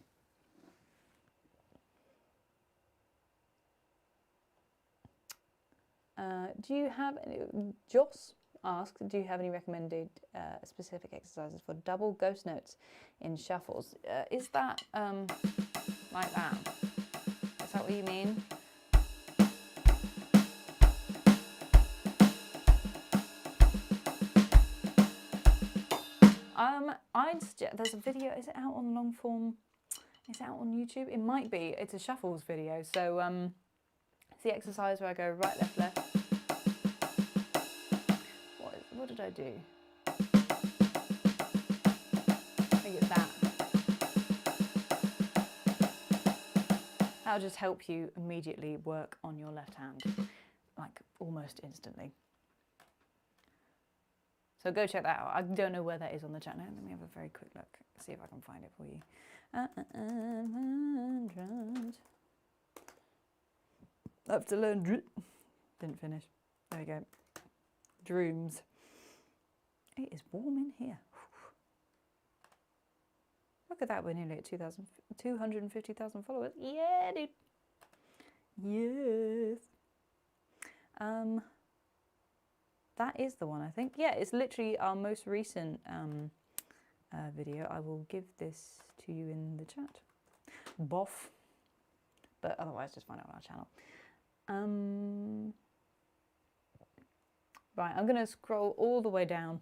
Do you have any, Joss asked, do you have any recommended specific exercises for double ghost notes in shuffles? Is that like that? Is that what you mean? I'd suggest, there's a video, is it out on long form? Is it out on YouTube? It might be, it's a shuffles video. So it's the exercise where I go right, left, left. What did I do? I think it's that. That'll just help you immediately work on your left hand, like almost instantly. So go check that out. I don't know where that is on the channel. Let me have a very quick look, see if I can find it for you. I have to learn. Didn't finish. There we go. Drooms. It is warm in here. Look at that, we're nearly at 250,000 followers. Yeah, dude. Yes. That is the one, I think. Yeah, it's literally our most recent video. I will give this to you in the chat. Boff. But otherwise, just find it on our channel. Right, I'm going to scroll all the way down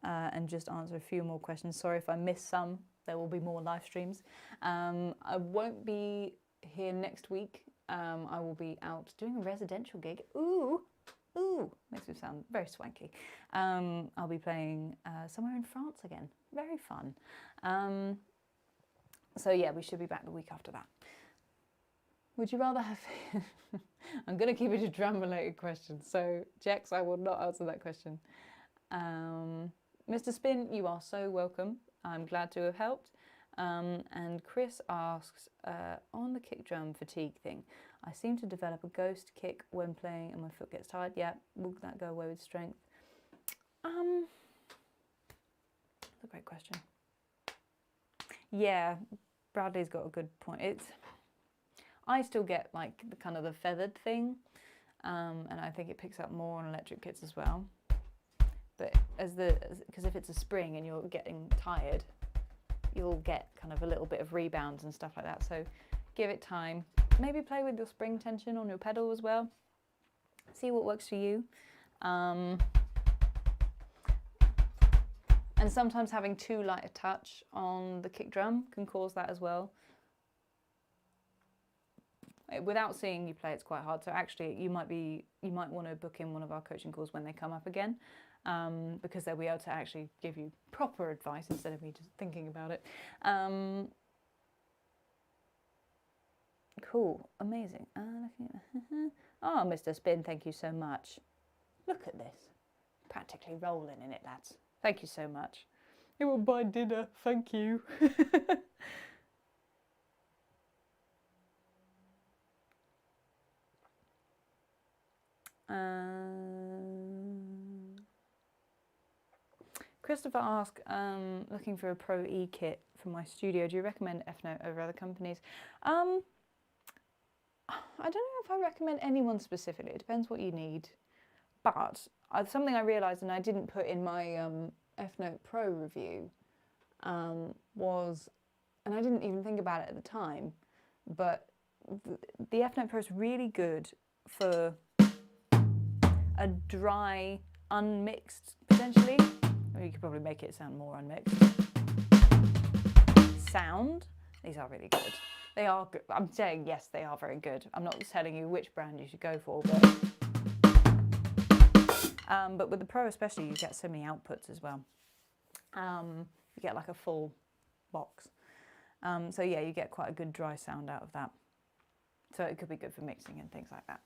and just answer a few more questions. Sorry if I missed some. There will be more live streams. I won't be here next week. I will be out doing a residential gig. Ooh, makes me sound very swanky. I'll be playing somewhere in France again. Very fun. So yeah, we should be back the week after that. Would you rather have... I'm going to keep it a drum-related question. So, Jex, I will not answer that question. Mr. Spin, you are so welcome. I'm glad to have helped. And Chris asks, on the kick drum fatigue thing, I seem to develop a ghost kick when playing and my foot gets tired. Yeah, will that go away with strength? That's a great question. Yeah, Bradley's got a good point. I still get like the kind of the feathered thing, and I think it picks up more on electric kits as well. But because if it's a spring and you're getting tired, you'll get kind of a little bit of rebounds and stuff like that. So give it time. Maybe play with your spring tension on your pedal as well. See what works for you. And sometimes having too light a touch on the kick drum can cause that as well. Without seeing you play, it's quite hard. So actually, you might want to book in one of our coaching calls when they come up again, because they'll be able to actually give you proper advice instead of me just thinking about it. Cool, amazing. Oh, Mr. Spin, thank you so much. Look at this, practically rolling in it, lads. Thank you so much. You will buy dinner. Thank you. Christopher asked, looking for a Pro E kit for my studio. Do you recommend F-Note over other companies? I don't know if I recommend anyone specifically. It depends what you need. But something I realised, and I didn't put in my F-Note Pro review, was, and I didn't even think about it at the time, but the F-Note Pro is really good for a dry, unmixed, potentially. Or you could probably make it sound more unmixed. Sound. These are really good. They are good. I'm saying yes, they are very good. I'm not telling you which brand you should go for, but with the Pro especially, you get so many outputs as well. You get like a full box. So yeah, you get quite a good dry sound out of that. So it could be good for mixing and things like that.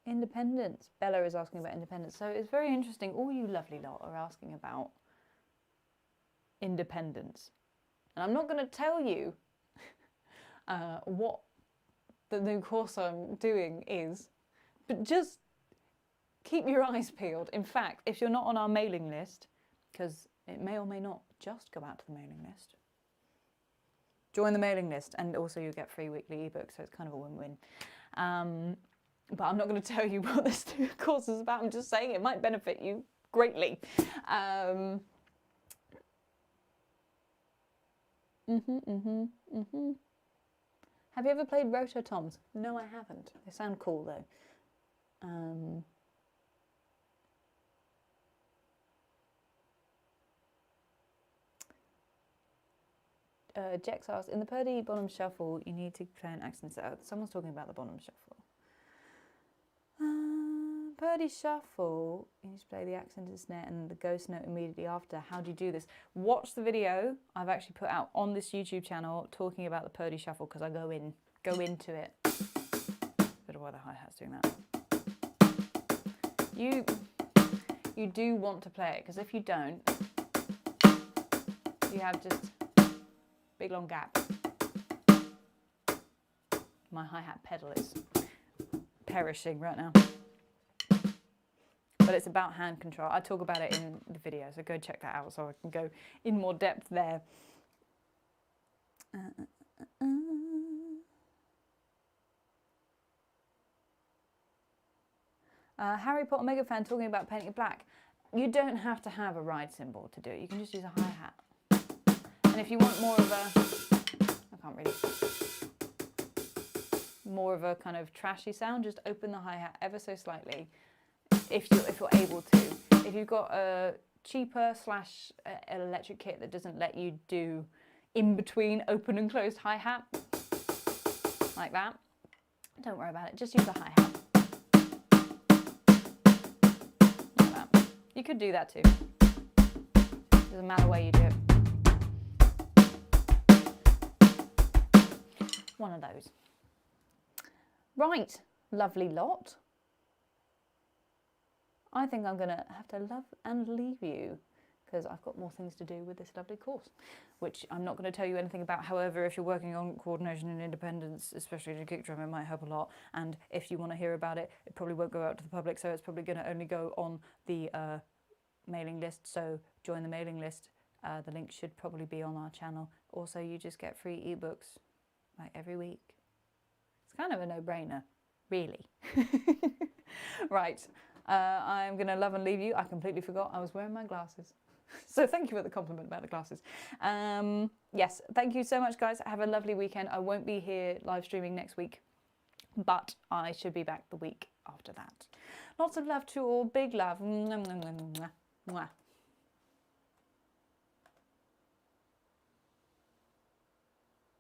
Independence. Bella is asking about independence. So it's very interesting. All you lovely lot are asking about independence. And I'm not going to tell you what the new course I'm doing is, but just keep your eyes peeled. In fact, if you're not on our mailing list, because it may or may not just go out to the mailing list, join the mailing list, and also you get free weekly ebooks, so it's kind of a win-win. But I'm not going to tell you what this course is about. I'm just saying it might benefit you greatly. Have you ever played rototoms? No, I haven't. They sound cool though. Jex asks, in the Purdy Bonham Shuffle, you need to play an accent. Someone's talking about the Bonham Shuffle. Purdy Shuffle, you need to play the accented snare and the ghost note immediately after. How do you do this? Watch the video I've actually put out on this YouTube channel talking about the Purdy Shuffle, because I go into it. Don't know why the hi-hat's doing that. You do want to play it, because if you don't, you have just big long gap. My hi-hat pedal is perishing right now. But it's about hand control. I talk about it in the video, so go check that out so I can go in more depth there. Harry Potter mega fan talking about painting it black. You don't have to have a ride cymbal to do it. You can just use a hi-hat. And if you want more of a, I can't really, more of a kind of trashy sound, just open the hi-hat ever so slightly, if you're able to. If you've got a cheaper / an electric kit that doesn't let you do in between open and closed hi-hat, like that, don't worry about it, just use a hi-hat. could do that too. Doesn't matter where you do it. One of those. Right, lovely lot. I think I'm going to have to love and leave you because I've got more things to do with this lovely course, which I'm not going to tell you anything about. However, if you're working on coordination and independence, especially to kick drum, it might help a lot. And if you want to hear about it, it probably won't go out to the public, so it's probably going to only go on the mailing list. So join the mailing list. The link should probably be on our channel. Also, you just get free ebooks like every week. It's kind of a no-brainer, really. Right, I'm going to love and leave you. I completely forgot I was wearing my glasses. So thank you for the compliment about the glasses. Yes, thank you so much, guys. Have a lovely weekend. I won't be here live streaming next week, but I should be back the week after that. Lots of love to all. Big love. Mwah, mwah, mwah, mwah.